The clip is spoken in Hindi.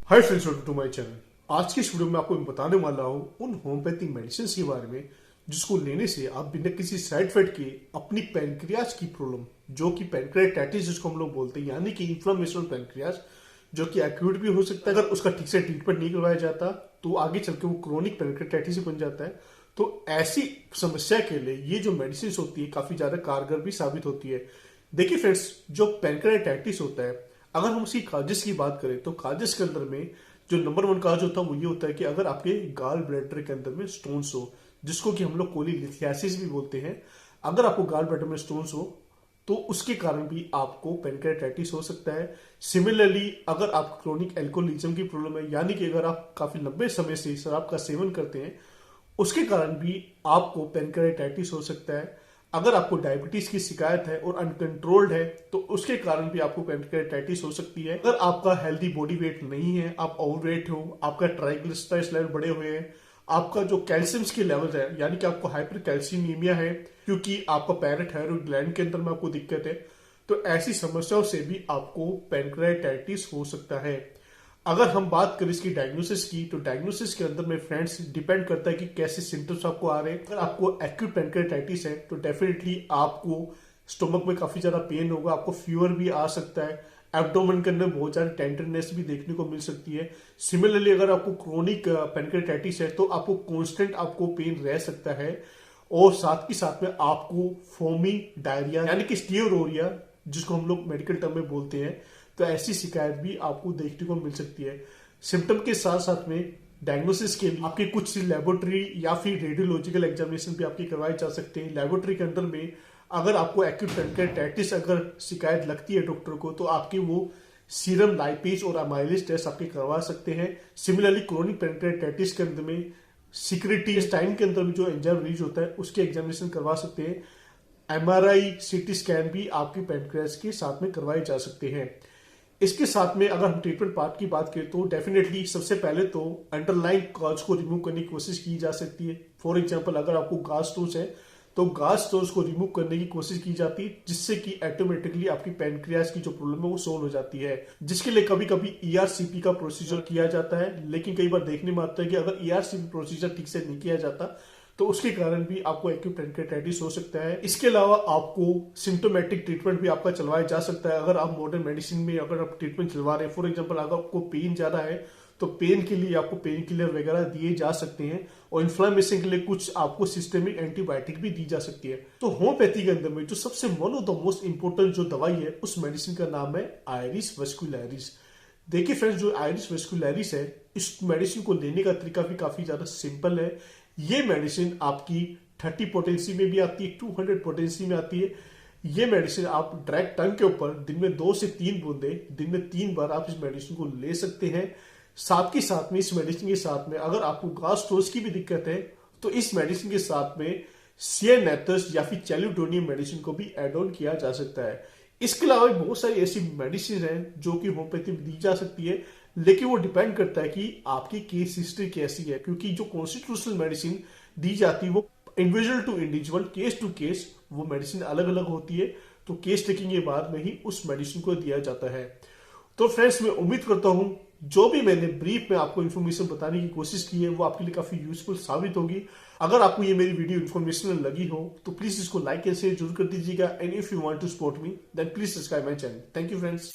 Hi friends, welcome to my channel. आज की इस वीडियो में आपको मैं बताने वाला हूँ उन होम्योपैथिक मेडिसिन के बारे में जिसको लेने से आप बिना किसी साइड इफेक्ट के अपनी पैनक्रियाज की प्रॉब्लम, जो कि पैनक्रियाटाइटिस जिसको हम लोग बोलते हैं, यानी कि इन्फ्लेमेशन पैनक्रियाज, जो कि एक्यूट भी हो सकता है अगर उसका ठीक से ट्रीटमेंट नहीं करवाया जाता तो आगे चल के वो क्रोनिक पैनक्रियाटाइटिस बन जाता है। तो ऐसी समस्या के लिए ये जो मेडिसिन होती है काफी ज्यादा कारगर भी साबित होती है। देखिए फ्रेंड्स, जो पैनक्रियाटाइटिस होता है, अगर हम उसकी काजिस की बात करें तो काजिस के अंदर में जो नंबर वन काज होता है वो ये होता है कि अगर आपके गाल ब्लैडर के अंदर में स्टोन्स हो, जिसको कि हम लोग कोलीलिथियासिस भी बोलते हैं। अगर आपको गाल ब्लैडर में स्टोन्स हो तो उसके कारण भी आपको पैनक्रियाटाइटिस हो सकता है। सिमिलरली, अगर आप क्रोनिक एल्कोहलिज्म की प्रॉब्लम है, यानी कि अगर आप काफी लंबे समय से शराब का सेवन करते हैं, उसके कारण भी आपको पैनक्रियाटाइटिस हो सकता है। अगर आपको डायबिटीज की शिकायत है और अनकंट्रोल्ड है तो उसके कारण भी आपको पैनक्रियाटाइटिस हो सकती है। अगर आपका हेल्दी बॉडी वेट नहीं है, आप ओवरवेट हो, आपका ट्राइग्लिसराइड्स लेवल बढ़े हुए हैं, आपका जो कैल्शियम के लेवल है, यानी कि आपको हाइपर कैल्शियमीमिया है क्योंकि आपका पैराथायरॉइड ग्लैंड के अंदर में आपको दिक्कत है, तो ऐसी समस्याओं से भी आपको पैनक्रियाटाइटिस हो सकता है। अगर हम बात करें इसकी डायग्नोसिस की, तो डायग्नोसिस के अंदर में फ्रेंड्स डिपेंड करता है कि कैसे सिम्टम्स आपको आ रहे हैं। अगर आपको एक्यूट पैनक्रियाटाइटिस है तो डेफिनेटली आपको स्टोमक में काफी ज्यादा पेन होगा, आपको फीवर भी आ सकता है, एब्डोमेन के अंदर बहुत सारी टेंडरनेस भी देखने को मिल सकती है। सिमिलरली, अगर आपको क्रोनिक पैनक्रियाटाइटिस है तो आपको कॉन्स्टेंट आपको पेन रह सकता है और साथ में आपको फोमी डायरिया, यानी कि स्टीरोरिया, जिसको हम लोग मेडिकल टर्म में बोलते हैं, तो ऐसी शिकायत भी आपको देखने को मिल सकती है। सिम्टम के साथ साथ में डायग्नोसिस के लिए आपके कुछ लेबोरेटरी या फिर रेडियोलॉजिकल एग्जामिनेशन भी आपके करवाए जा सकते हैं। लेबोरेटरी के अंदर में अगर आपको एक्यूट पैनक्रियाटाइटिस अगर शिकायत लगती है डॉक्टर को, तो आपके वो सीरम लाइपेज और अमाइलेज टेस्ट आपके करवा सकते हैं। सिमिलरली, क्रोनिक पैनक्रियाटाइटिस के अंदर में सिक्रेटरी स्टाइन के अंदर में जो एंजाइम रिलीज होता है उसके एग्जामिनेशन करवा सकते हैं। एमआरआई, सीटी स्कैन भी आपकी पैनक्रियाज के साथ में करवाए जा सकते हैं। इसके साथ में अगर हम ट्रीटमेंट पार्ट की बात करें तो डेफिनेटली सबसे पहले तो अंडरलाइन कॉज को रिमूव करने की कोशिश की जा सकती है। फॉर एग्जांपल, अगर आपको गैस स्टोन्स है तो गैस स्टोन्स को रिमूव करने की कोशिश की जाती है, जिससे कि ऑटोमेटिकली आपकी पैनक्रियाज की जो प्रॉब्लम है वो सोल्व हो जाती है। जिसके लिए कभी कभी ईआरसीपी का प्रोसीजर किया जाता है, लेकिन कई बार देखने में आता है कि अगर ईआरसीपी प्रोसीजर ठीक से नहीं किया जाता तो उसके कारण भी आपको एक्यूट पैनक्रियाटाइटिस हो सकता है। इसके अलावा आपको सिम्टोमेटिक ट्रीटमेंट भी आपका चलवाया जा सकता है। अगर आप मॉडर्न मेडिसिन में अगर आप ट्रीटमेंट चलवा रहे हैं, फॉर एग्जांपल अगर आपको पेन ज्यादा है तो पेन के लिए आपको पेन किलर वगैरह दिए जा सकते हैं और इन्फ्लेमेशन के लिए कुछ आपको सिस्टेमिक एंटीबायोटिक भी दी जा सकती है। तो होम्योपैथी के अंदर में जो सबसे one of the most important जो दवाई है उस मेडिसिन का नाम है आयरिस वेस्कुलरिस। देखिए फ्रेंड्स, जो आयरिस वेस्कुलरिस है, इस मेडिसिन को लेने का तरीका भी काफी ज्यादा सिंपल है। ये मेडिसिन आपकी 30 पोटेंसी में भी आती है, 200 पोटेंसी में आती है। ये मेडिसिन आप डायरेक्ट टंग के ऊपर दिन में 2 से 3 बूंदे दिन में 3 बार आप इस मेडिसिन को ले सकते हैं। साथ ही साथ में इस मेडिसिन के साथ में अगर आपको गैस स्टोन्स की भी दिक्कत है तो इस मेडिसिन के साथ में सिएनेटस या फिर चैल्यूडोनियम मेडिसिन को भी एड ऑन किया जा सकता है। इसके अलावा भी बहुत सारी ऐसी मेडिसिन हैं जो कि होम्योपैथी में दी जा सकती है, लेकिन वो डिपेंड करता है कि आपकी केस हिस्ट्री कैसी है, क्योंकि जो कॉन्स्टिट्यूशनल मेडिसिन दी जाती है वो individual to individual, case to case वो मेडिसिन अलग अलग होती है। तो केस टेकिंग के बाद में ही उस मेडिसिन को दिया जाता है। तो फ्रेंड्स, मैं उम्मीद करता हूं जो भी मैंने ब्रीफ में आपको इन्फॉर्मेशन बताने की कोशिश की है वो आपके लिए काफी यूजफुल साबित होगी। अगर आपको ये मेरी वीडियो इन्फॉर्मेशनल लगी हो तो प्लीज इसको लाइक एंड शेयर जरूर कर दीजिएगा। And if you want to support me then please subscribe my channel. Thank you friends.